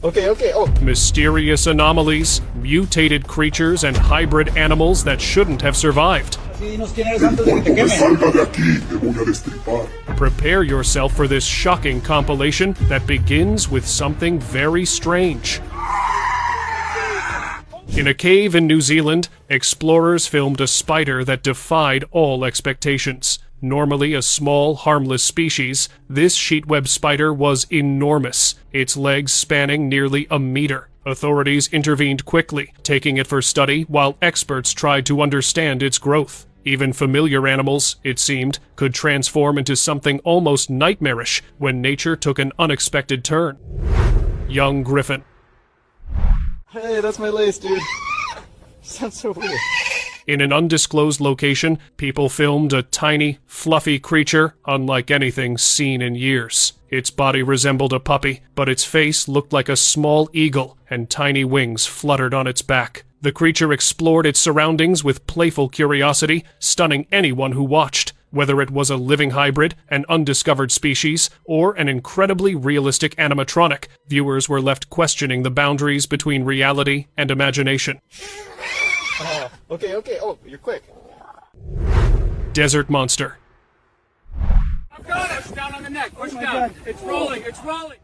Okay. Oh. Mysterious anomalies, mutated creatures, and hybrid animals that shouldn't have survived. Prepare yourself for this shocking compilation that begins with something very strange. In a cave in New Zealand, explorers filmed a spider that defied all expectations. Normally a small, harmless species, this sheetweb spider was enormous, its legs spanning nearly a meter. Authorities intervened quickly, taking it for study while experts tried to understand its growth. Even familiar animals, it seemed, could transform into something almost nightmarish when nature took an unexpected turn. Young griffin. Hey, that's my lace, dude. Sounds so weird. In an undisclosed location, people filmed a tiny, fluffy creature unlike anything seen in years. Its body resembled a puppy, but its face looked like a small eagle, and tiny wings fluttered on its back. The creature explored its surroundings with playful curiosity, stunning anyone who watched. Whether it was a living hybrid, an undiscovered species, or an incredibly realistic animatronic, viewers were left questioning the boundaries between reality and imagination. Okay. Oh, you're quick. Desert monster. I've got it! Push down on the neck! Push down! It's rolling!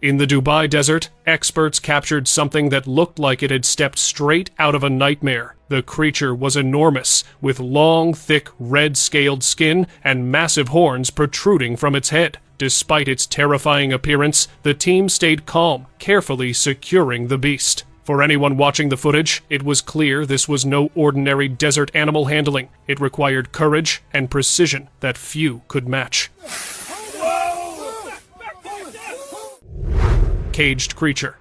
In the Dubai desert, experts captured something that looked like it had stepped straight out of a nightmare. The creature was enormous, with long, thick, red-scaled skin and massive horns protruding from its head. Despite its terrifying appearance, the team stayed calm, carefully securing the beast. For anyone watching the footage, it was clear this was no ordinary desert animal handling. It required courage and precision that few could match. Caged creature.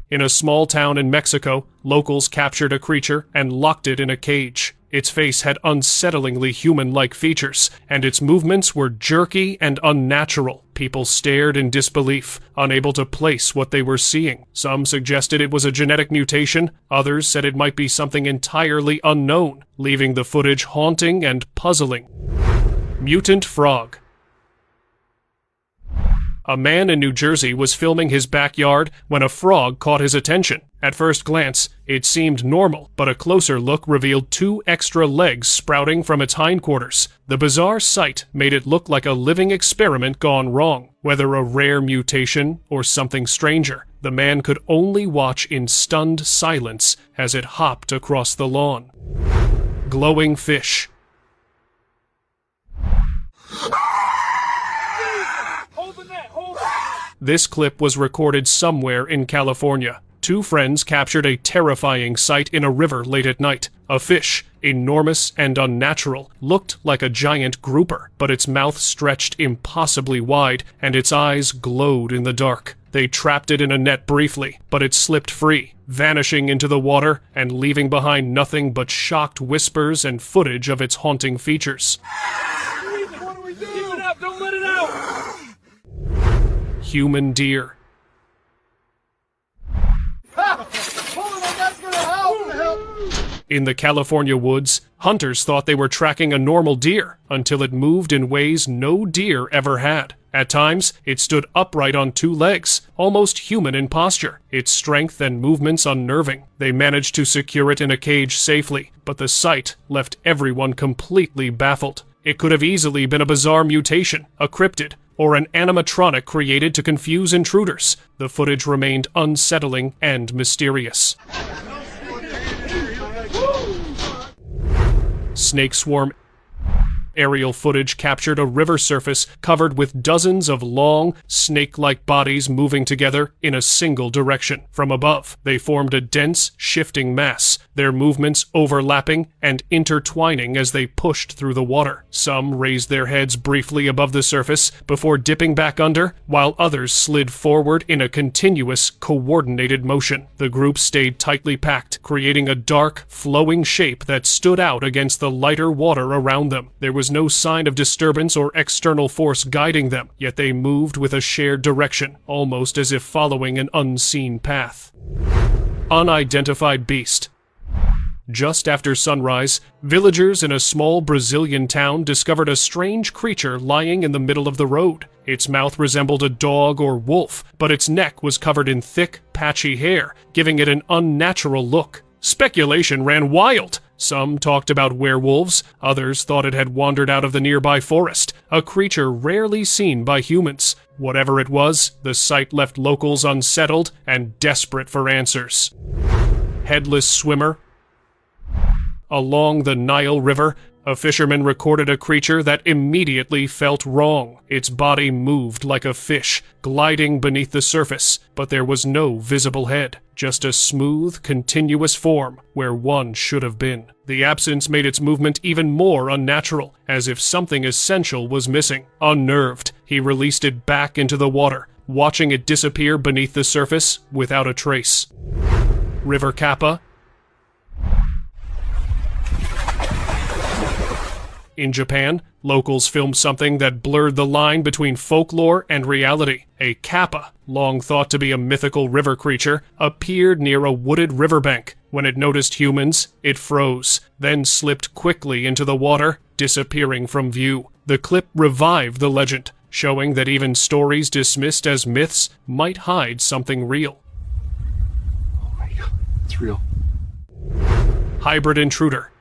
In a small town in Mexico, locals captured a creature and locked it in a cage. Its face had unsettlingly human-like features, and its movements were jerky and unnatural. People stared in disbelief, unable to place what they were seeing. Some suggested it was a genetic mutation, others said it might be something entirely unknown, leaving the footage haunting and puzzling. Mutant frog. A man in New Jersey was filming his backyard when a frog caught his attention. At first glance, it seemed normal, but a closer look revealed 2 extra legs sprouting from its hindquarters. The bizarre sight made it look like a living experiment gone wrong. Whether a rare mutation or something stranger, the man could only watch in stunned silence as it hopped across the lawn. Glowing fish. This clip was recorded somewhere in California. 2 friends captured a terrifying sight in a river late at night. A fish, enormous and unnatural, looked like a giant grouper, but its mouth stretched impossibly wide and its eyes glowed in the dark. They trapped it in a net briefly, but it slipped free, vanishing into the water and leaving behind nothing but shocked whispers and footage of its haunting features. What do we do? Keep it up! Don't let it out! Human deer. In the California woods, hunters thought they were tracking a normal deer until it moved in ways no deer ever had. At times, it stood upright on 2 legs, almost human in posture, its strength and movements unnerving. They managed to secure it in a cage safely, but the sight left everyone completely baffled. It could have easily been a bizarre mutation, a cryptid, or an animatronic created to confuse intruders. The footage remained unsettling and mysterious. Snake swarm. Aerial footage captured a river surface covered with dozens of long, snake-like bodies moving together in a single direction. From above, they formed a dense, shifting mass, their movements overlapping and intertwining as they pushed through the water. Some raised their heads briefly above the surface before dipping back under, while others slid forward in a continuous, coordinated motion. The group stayed tightly packed, creating a dark, flowing shape that stood out against the lighter water around them. There was no sign of disturbance or external force guiding them, yet they moved with a shared direction, almost as if following an unseen path. Unidentified beast. Just after sunrise, villagers in a small Brazilian town discovered a strange creature lying in the middle of the road. Its mouth resembled a dog or wolf, but its neck was covered in thick, patchy hair, giving it an unnatural look. Speculation ran wild. Some talked about werewolves, others thought it had wandered out of the nearby forest, a creature rarely seen by humans. Whatever it was, the sight left locals unsettled and desperate for answers. Headless swimmer. Along the Nile River, a fisherman recorded a creature that immediately felt wrong. Its body moved like a fish, gliding beneath the surface, but there was no visible head, just a smooth, continuous form where one should have been. The absence made its movement even more unnatural, as if something essential was missing. Unnerved, he released it back into the water, watching it disappear beneath the surface without a trace. River Kappa. In Japan, locals filmed something that blurred the line between folklore and reality. A kappa, long thought to be a mythical river creature, appeared near a wooded riverbank. When it noticed humans, it froze, then slipped quickly into the water, disappearing from view. The clip revived the legend, showing that even stories dismissed as myths might hide something real. Oh my god, it's real. Hybrid intruder.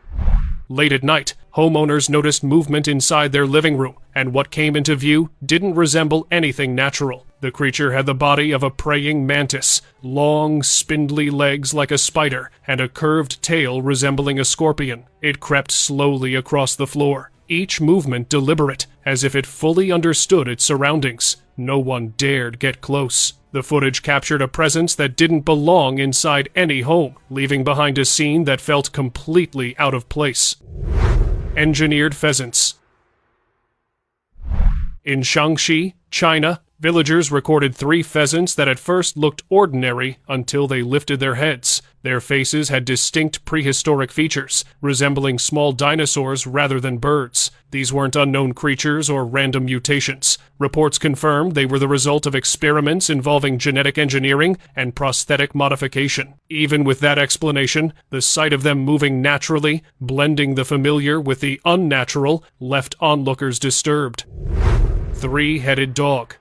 Late at night, homeowners noticed movement inside their living room, and what came into view didn't resemble anything natural. The creature had the body of a praying mantis, long, spindly legs like a spider, and a curved tail resembling a scorpion. It crept slowly across the floor, each movement deliberate, as if it fully understood its surroundings. No one dared get close. The footage captured a presence that didn't belong inside any home, leaving behind a scene that felt completely out of place. Engineered pheasants. In Shaanxi, China, villagers recorded 3 pheasants that at first looked ordinary until they lifted their heads. Their faces had distinct prehistoric features, resembling small dinosaurs rather than birds. These weren't unknown creatures or random mutations. Reports confirmed they were the result of experiments involving genetic engineering and prosthetic modification. Even with that explanation, the sight of them moving naturally, blending the familiar with the unnatural, left onlookers disturbed. 3-headed dog.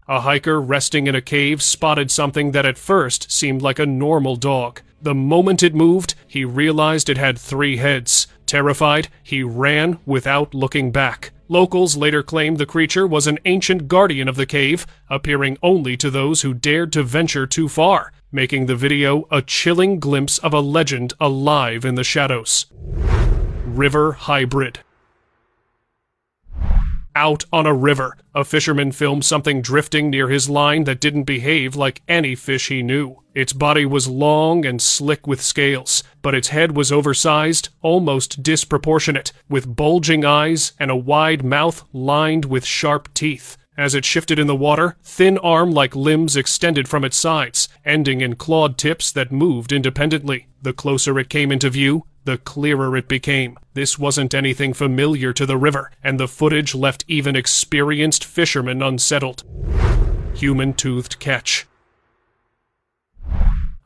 A hiker resting in a cave spotted something that at first seemed like a normal dog. The moment it moved, he realized it had 3 heads. Terrified, he ran without looking back. Locals later claimed the creature was an ancient guardian of the cave, appearing only to those who dared to venture too far, making the video a chilling glimpse of a legend alive in the shadows. River hybrid. Out on a river, a fisherman filmed something drifting near his line that didn't behave like any fish he knew. Its body was long and slick with scales, but its head was oversized, almost disproportionate, with bulging eyes and a wide mouth lined with sharp teeth. As it shifted in the water, thin arm-like limbs extended from its sides, ending in clawed tips that moved independently. The closer it came into view, the clearer it became. This wasn't anything familiar to the river, and the footage left even experienced fishermen unsettled. Human-toothed catch.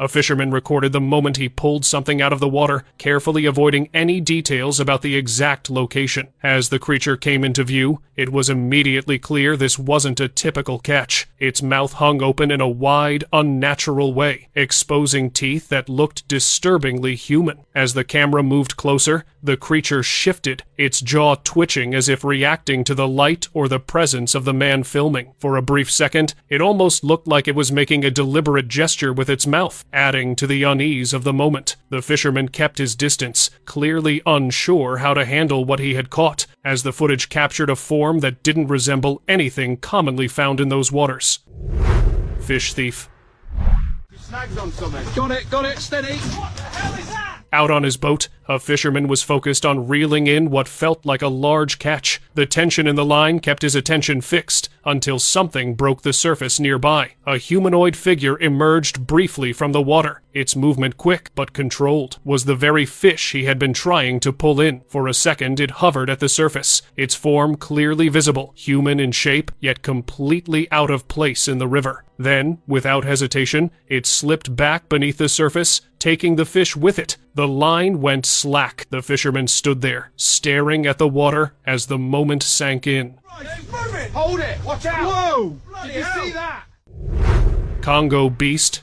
A fisherman recorded the moment he pulled something out of the water, carefully avoiding any details about the exact location. As the creature came into view, it was immediately clear this wasn't a typical catch. Its mouth hung open in a wide, unnatural way, exposing teeth that looked disturbingly human. As the camera moved closer, the creature shifted, its jaw twitching as if reacting to the light or the presence of the man filming. For a brief second, it almost looked like it was making a deliberate gesture with its mouth, adding to the unease of the moment. The fisherman kept his distance, clearly unsure how to handle what he had caught, as the footage captured a form that didn't resemble anything commonly found in those waters. Fish thief. Snags on something. Got it, steady. What the hell is that? Out on his boat, a fisherman was focused on reeling in what felt like a large catch. The tension in the line kept his attention fixed until something broke the surface nearby. A humanoid figure emerged briefly from the water. Its movement, quick but controlled, was the very fish he had been trying to pull in. For a second, it hovered at the surface, its form clearly visible, human in shape, yet completely out of place in the river. Then, without hesitation, it slipped back beneath the surface, taking the fish with it. The line went slack. The fisherman stood there, staring at the water as the moment sank in. Hold it! Watch out! Whoa! Did you see that? Congo beast.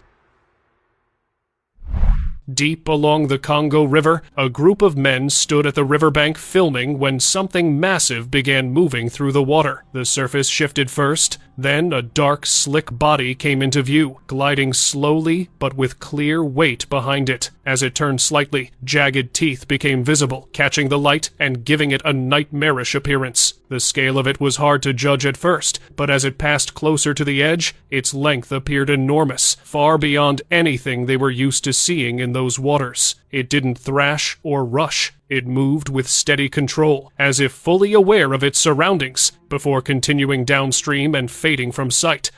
Deep along the Congo River, a group of men stood at the riverbank filming when something massive began moving through the water. The surface shifted first, then a dark, slick body came into view, gliding slowly but with clear weight behind it. As it turned slightly, jagged teeth became visible, catching the light and giving it a nightmarish appearance. The scale of it was hard to judge at first, but as it passed closer to the edge, its length appeared enormous, far beyond anything they were used to seeing in those waters. It didn't thrash or rush. It moved with steady control, as if fully aware of its surroundings, before continuing downstream and fading from sight.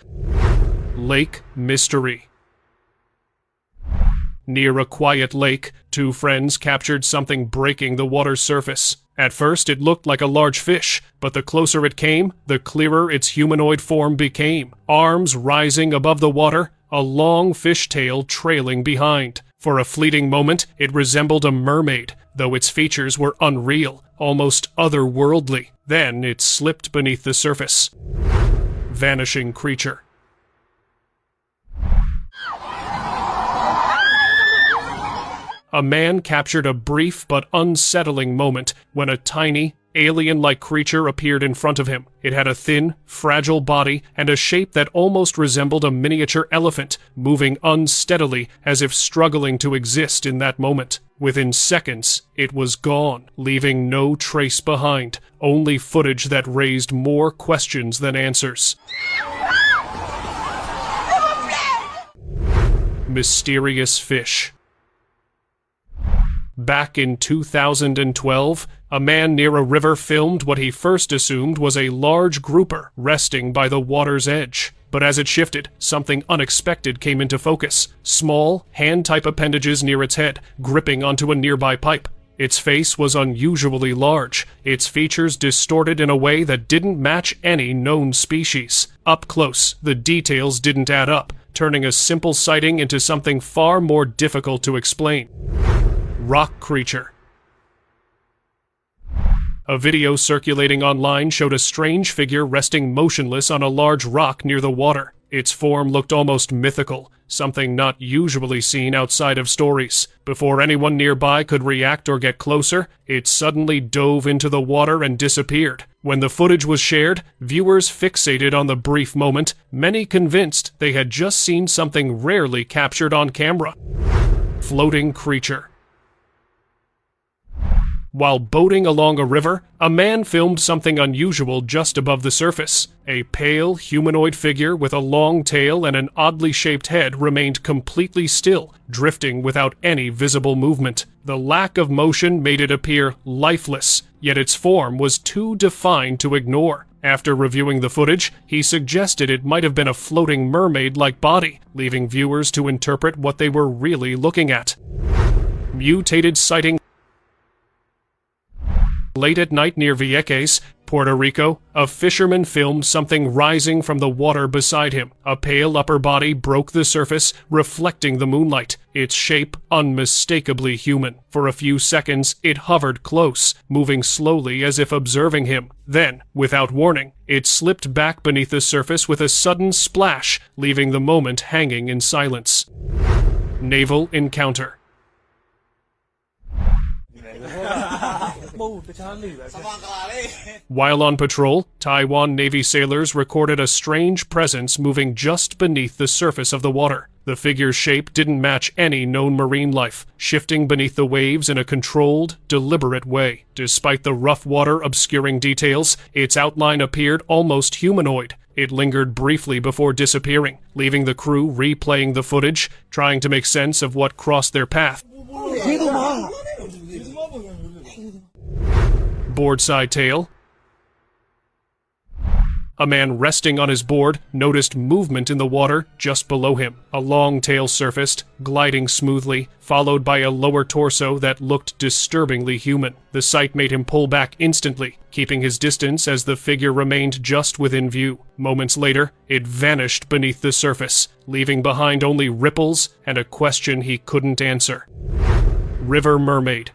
Lake Mystery. Near a quiet lake, two friends captured something breaking the water's surface. At first, it looked like a large fish, but the closer it came, the clearer its humanoid form became. Arms rising above the water, a long fish tail trailing behind. For a fleeting moment, it resembled a mermaid, though its features were unreal, almost otherworldly. Then it slipped beneath the surface. Vanishing creature. A man captured a brief but unsettling moment when a tiny, alien-like creature appeared in front of him. It had a thin, fragile body and a shape that almost resembled a miniature elephant, moving unsteadily as if struggling to exist in that moment. Within seconds, it was gone, leaving no trace behind, only footage that raised more questions than answers. Mysterious fish. Back in 2012, a man near a river filmed what he first assumed was a large grouper resting by the water's edge. But as it shifted, something unexpected came into focus. Small, hand-type appendages near its head, gripping onto a nearby pipe. Its face was unusually large, its features distorted in a way that didn't match any known species. Up close, the details didn't add up, turning a simple sighting into something far more difficult to explain. Rock creature. A video circulating online showed a strange figure resting motionless on a large rock near the water. Its form looked almost mythical, something not usually seen outside of stories. Before anyone nearby could react or get closer, it suddenly dove into the water and disappeared. When the footage was shared, viewers fixated on the brief moment, many convinced they had just seen something rarely captured on camera. Floating creature. While boating along a river, a man filmed something unusual just above the surface. A pale, humanoid figure with a long tail and an oddly shaped head remained completely still, drifting without any visible movement. The lack of motion made it appear lifeless, yet its form was too defined to ignore. After reviewing the footage, he suggested it might have been a floating mermaid-like body, leaving viewers to interpret what they were really looking at. Mutated sighting. Late at night near Vieques, Puerto Rico, a fisherman filmed something rising from the water beside him. A pale upper body broke the surface, reflecting the moonlight, its shape unmistakably human. For a few seconds, it hovered close, moving slowly as if observing him. Then, without warning, it slipped back beneath the surface with a sudden splash, leaving the moment hanging in silence. Naval encounter. While on patrol, Taiwan Navy sailors recorded a strange presence moving just beneath the surface of the water. The figure's shape didn't match any known marine life, shifting beneath the waves in a controlled, deliberate way. Despite the rough water obscuring details, its outline appeared almost humanoid. It lingered briefly before disappearing, leaving the crew replaying the footage, trying to make sense of what crossed their path. Boardside tale. A man resting on his board noticed movement in the water just below him. A long tail surfaced, gliding smoothly, followed by a lower torso that looked disturbingly human. The sight made him pull back instantly, keeping his distance as the figure remained just within view. Moments later, it vanished beneath the surface, leaving behind only ripples and a question he couldn't answer. River Mermaid.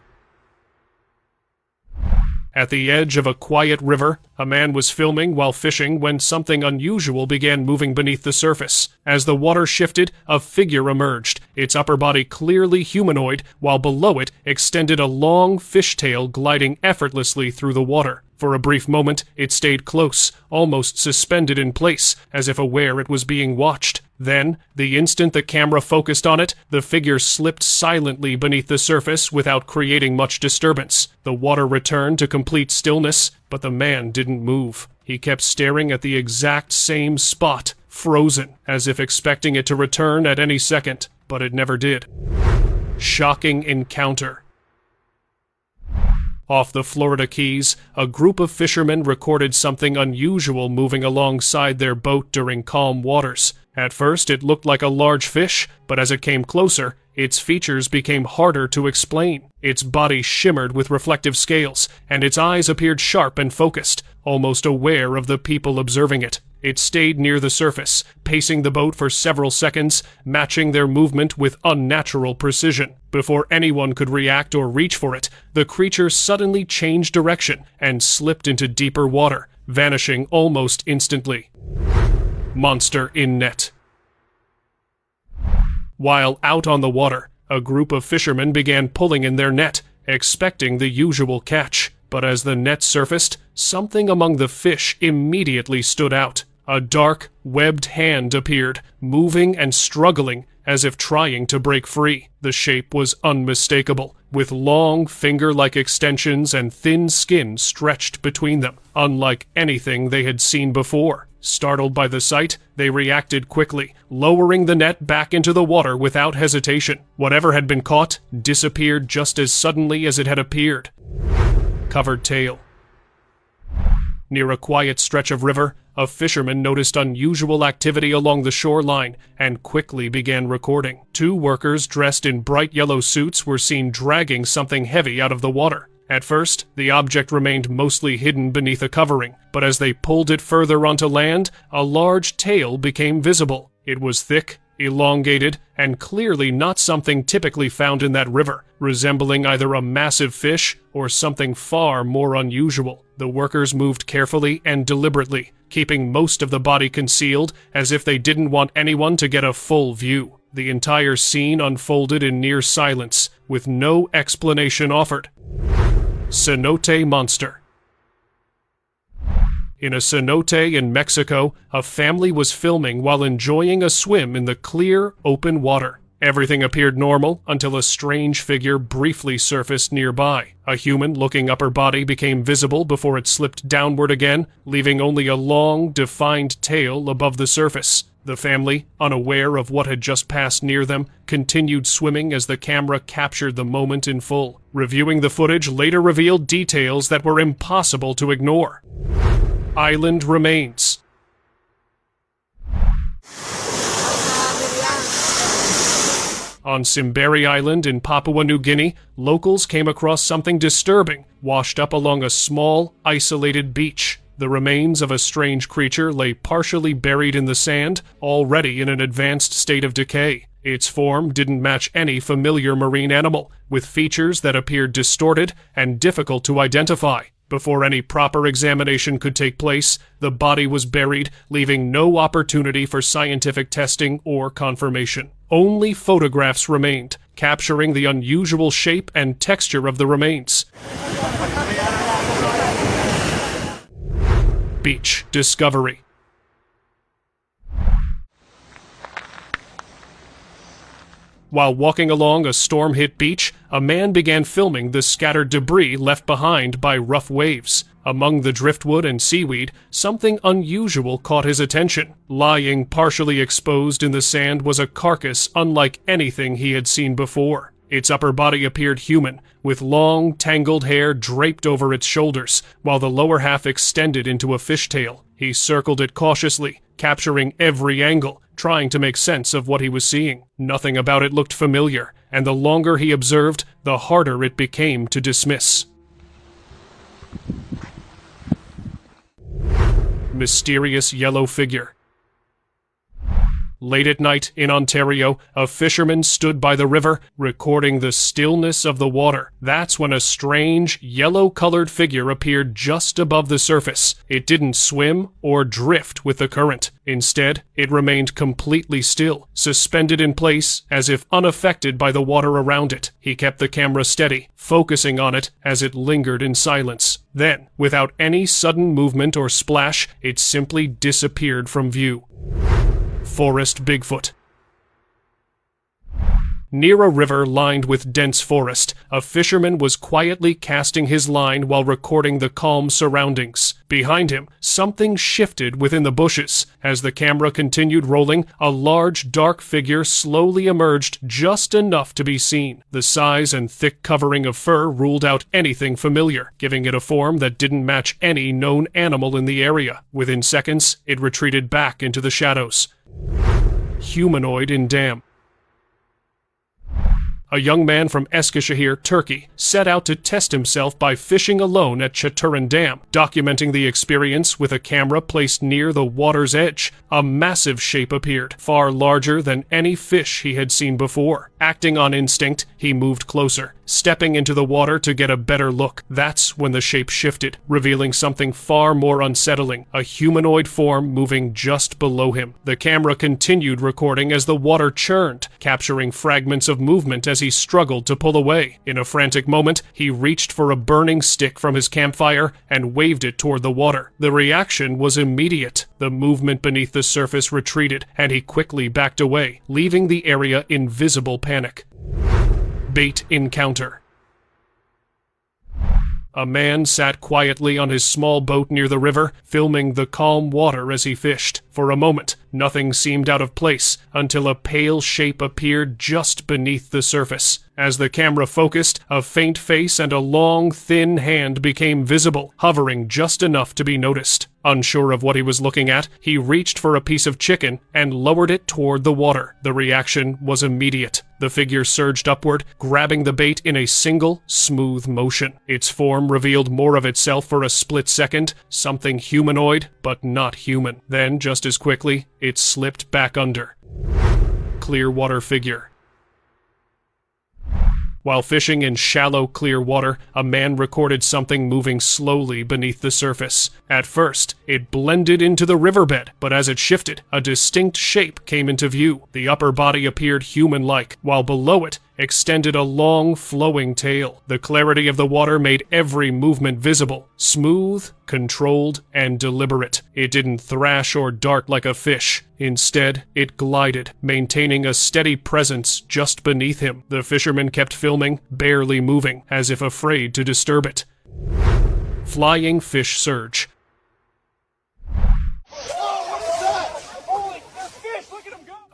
At the edge of a quiet river, a man was filming while fishing when something unusual began moving beneath the surface. As the water shifted, a figure emerged, its upper body clearly humanoid, while below it extended a long fishtail gliding effortlessly through the water. For a brief moment, it stayed close, almost suspended in place, as if aware it was being watched. Then, the instant the camera focused on it, the figure slipped silently beneath the surface without creating much disturbance. The water returned to complete stillness, but the man didn't move. He kept staring at the exact same spot, frozen, as if expecting it to return at any second, but it never did. Shocking encounter. Off the Florida Keys, a group of fishermen recorded something unusual moving alongside their boat during calm waters. At first, it looked like a large fish, but as it came closer, its features became harder to explain. Its body shimmered with reflective scales, and its eyes appeared sharp and focused, almost aware of the people observing it. It stayed near the surface, pacing the boat for several seconds, matching their movement with unnatural precision. Before anyone could react or reach for it, the creature suddenly changed direction and slipped into deeper water, vanishing almost instantly. Monster in net. While out on the water, a group of fishermen began pulling in their net, expecting the usual catch. But as the net surfaced, something among the fish immediately stood out. A dark, webbed hand appeared, moving and struggling, as if trying to break free. The shape was unmistakable, with long, finger-like extensions and thin skin stretched between them, unlike anything they had seen before. Startled by the sight, they reacted quickly, lowering the net back into the water without hesitation. Whatever had been caught disappeared just as suddenly as it had appeared. Covered tail. Near a quiet stretch of river, a fisherman noticed unusual activity along the shoreline and quickly began recording. Two workers dressed in bright yellow suits were seen dragging something heavy out of the water. At first, the object remained mostly hidden beneath a covering, but as they pulled it further onto land, a large tail became visible. It was thick, elongated, and clearly not something typically found in that river, resembling either a massive fish or something far more unusual. The workers moved carefully and deliberately, keeping most of the body concealed as if they didn't want anyone to get a full view. The entire scene unfolded in near silence, with no explanation offered. Cenote monster. In a cenote in Mexico, a family was filming while enjoying a swim in the clear, open water. Everything appeared normal until a strange figure briefly surfaced nearby. A human-looking upper body became visible before it slipped downward again, leaving only a long, defined tail above the surface. The family, unaware of what had just passed near them, continued swimming as the camera captured the moment in full. Reviewing the footage later revealed details that were impossible to ignore. Island remains. On Simberi Island in Papua New Guinea, locals came across something disturbing, washed up along a small, isolated beach. The remains of a strange creature lay partially buried in the sand, already in an advanced state of decay. Its form didn't match any familiar marine animal, with features that appeared distorted and difficult to identify. Before any proper examination could take place, the body was buried, leaving no opportunity for scientific testing or confirmation. Only photographs remained, capturing the unusual shape and texture of the remains. Beach discovery. While walking along a storm-hit beach, a man began filming the scattered debris left behind by rough waves. Among the driftwood and seaweed, something unusual caught his attention. Lying partially exposed in the sand was a carcass unlike anything he had seen before. Its upper body appeared human, with long, tangled hair draped over its shoulders, while the lower half extended into a fishtail. He circled it cautiously, capturing every angle, trying to make sense of what he was seeing. Nothing about it looked familiar, and the longer he observed, the harder it became to dismiss. Mysterious yellow figure. Late at night in Ontario, a fisherman stood by the river, recording the stillness of the water. That's when a strange, yellow-colored figure appeared just above the surface. It didn't swim or drift with the current. Instead, it remained completely still, suspended in place as if unaffected by the water around it. He kept the camera steady, focusing on it as it lingered in silence. Then, without any sudden movement or splash, it simply disappeared from view. Forest Bigfoot. Near a river lined with dense forest, a fisherman was quietly casting his line while recording the calm surroundings. Behind him, something shifted within the bushes. As the camera continued rolling, a large, dark figure slowly emerged just enough to be seen. The size and thick covering of fur ruled out anything familiar, giving it a form that didn't match any known animal in the area. Within seconds, it retreated back into the shadows. Humanoid in dam. A young man from Eskişehir, Turkey, set out to test himself by fishing alone at Çaturan Dam, documenting the experience with a camera placed near the water's edge. A massive shape appeared, far larger than any fish he had seen before. Acting on instinct, he moved closer, stepping into the water to get a better look. That's when the shape shifted, revealing something far more unsettling, a humanoid form moving just below him. The camera continued recording as the water churned, capturing fragments of movement as he struggled to pull away. In a frantic moment, he reached for a burning stick from his campfire and waved it toward the water. The reaction was immediate. The movement beneath the surface retreated, and he quickly backed away, leaving the area in visible panic. Bait encounter. A man sat quietly on his small boat near the river, filming the calm water as he fished. For a moment, nothing seemed out of place, until a pale shape appeared just beneath the surface. As the camera focused, a faint face and a long, thin hand became visible, hovering just enough to be noticed. Unsure of what he was looking at, he reached for a piece of chicken and lowered it toward the water. The reaction was immediate. The figure surged upward, grabbing the bait in a single, smooth motion. Its form revealed more of itself for a split second, something humanoid, but not human. Then, just as quickly, it slipped back under. Clear water figure. While fishing in shallow, clear water, a man recorded something moving slowly beneath the surface. At first, it blended into the riverbed, but as it shifted, a distinct shape came into view. The upper body appeared human-like, while below it extended a long, flowing tail. The clarity of the water made every movement visible, smooth, controlled, and deliberate. It didn't thrash or dart like a fish. Instead, it glided, maintaining a steady presence just beneath him. The fisherman kept filming, barely moving, as if afraid to disturb it. Flying fish surge.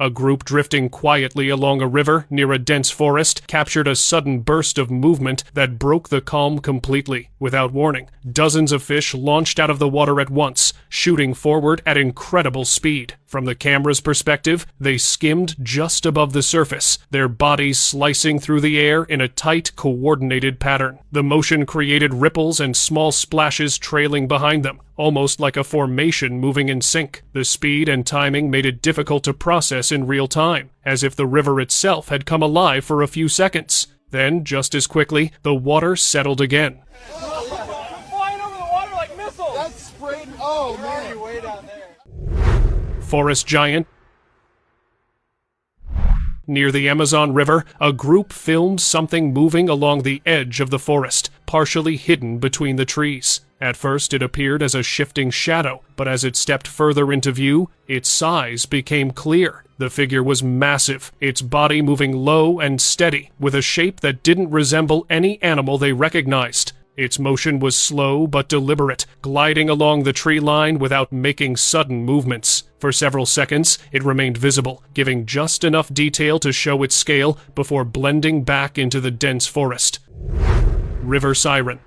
A group drifting quietly along a river near a dense forest captured a sudden burst of movement that broke the calm completely. Without warning, dozens of fish launched out of the water at once, shooting forward at incredible speed. From the camera's perspective, they skimmed just above the surface, their bodies slicing through the air in a tight, coordinated pattern. The motion created ripples and small splashes trailing behind them, almost like a formation moving in sync. The speed and timing made it difficult to process in real time, as if the river itself had come alive for a few seconds. Then, just as quickly, the water settled again. Flying over the water like missiles! That's sprayed. Oh, man. You're way down there. Forest giant. Near the Amazon River, a group filmed something moving along the edge of the forest, partially hidden between the trees. At first, it appeared as a shifting shadow, but as it stepped further into view, its size became clear. The figure was massive, its body moving low and steady, with a shape that didn't resemble any animal they recognized. Its motion was slow but deliberate, gliding along the tree line without making sudden movements. For several seconds, it remained visible, giving just enough detail to show its scale before blending back into the dense forest. River siren.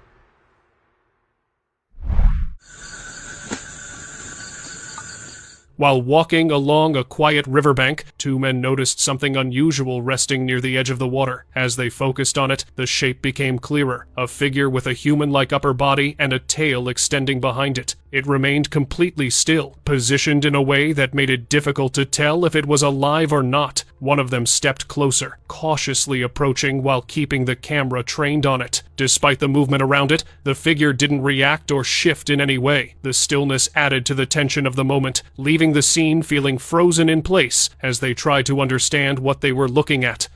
While walking along a quiet riverbank, two men noticed something unusual resting near the edge of the water. As they focused on it, the shape became clearer, a figure with a human-like upper body and a tail extending behind it. It remained completely still, positioned in a way that made it difficult to tell if it was alive or not. One of them stepped closer, cautiously approaching while keeping the camera trained on it. Despite the movement around it, the figure didn't react or shift in any way. The stillness added to the tension of the moment, leaving the scene feeling frozen in place as they tried to understand what they were looking at.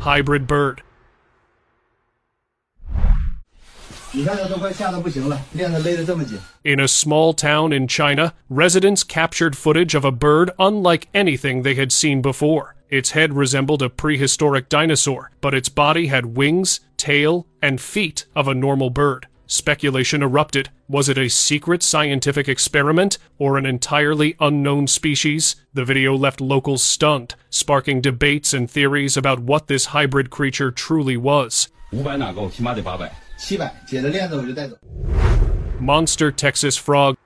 Hybrid bird. In a small town in China, residents captured footage of a bird unlike anything they had seen before. Its head resembled a prehistoric dinosaur, but its body had wings, tail, and feet of a normal bird. Speculation erupted. Was it a secret scientific experiment or an entirely unknown species? The video left locals stunned, sparking debates and theories about what this hybrid creature truly was. 500哪够，起码得800。700，姐的链子我就带走。 Monster Texas frog.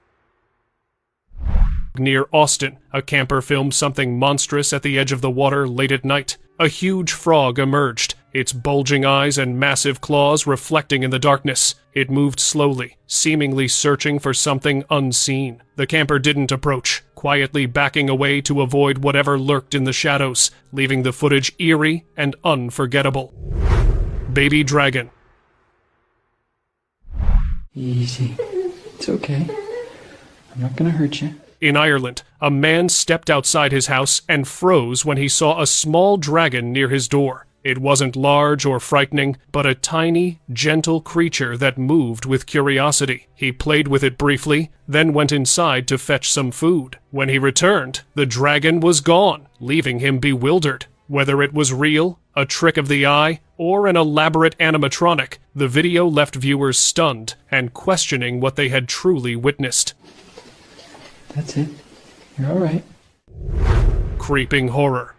Near Austin, a camper filmed something monstrous at the edge of the water late at night. A huge frog emerged, its bulging eyes and massive claws reflecting in the darkness. It moved slowly, seemingly searching for something unseen. The camper didn't approach, quietly backing away to avoid whatever lurked in the shadows, leaving the footage eerie and unforgettable. Baby dragon. Easy. It's okay. I'm not gonna hurt you. In Ireland, a man stepped outside his house and froze when he saw a small dragon near his door. It wasn't large or frightening, but a tiny, gentle creature that moved with curiosity. He played with it briefly, then went inside to fetch some food. When he returned, the dragon was gone, leaving him bewildered. Whether it was real, a trick of the eye, or an elaborate animatronic, the video left viewers stunned and questioning what they had truly witnessed. That's it. You're all right. Creeping horror.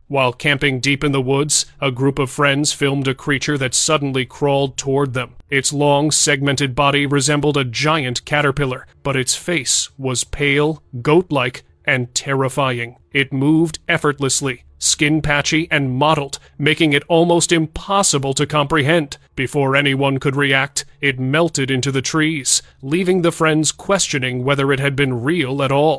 While camping deep in the woods, a group of friends filmed a creature that suddenly crawled toward them. Its long, segmented body resembled a giant caterpillar, but its face was pale, goat-like, and terrifying. It moved effortlessly, skin patchy and mottled, making it almost impossible to comprehend. Before anyone could react, it melted into the trees, leaving the friends questioning whether it had been real at all.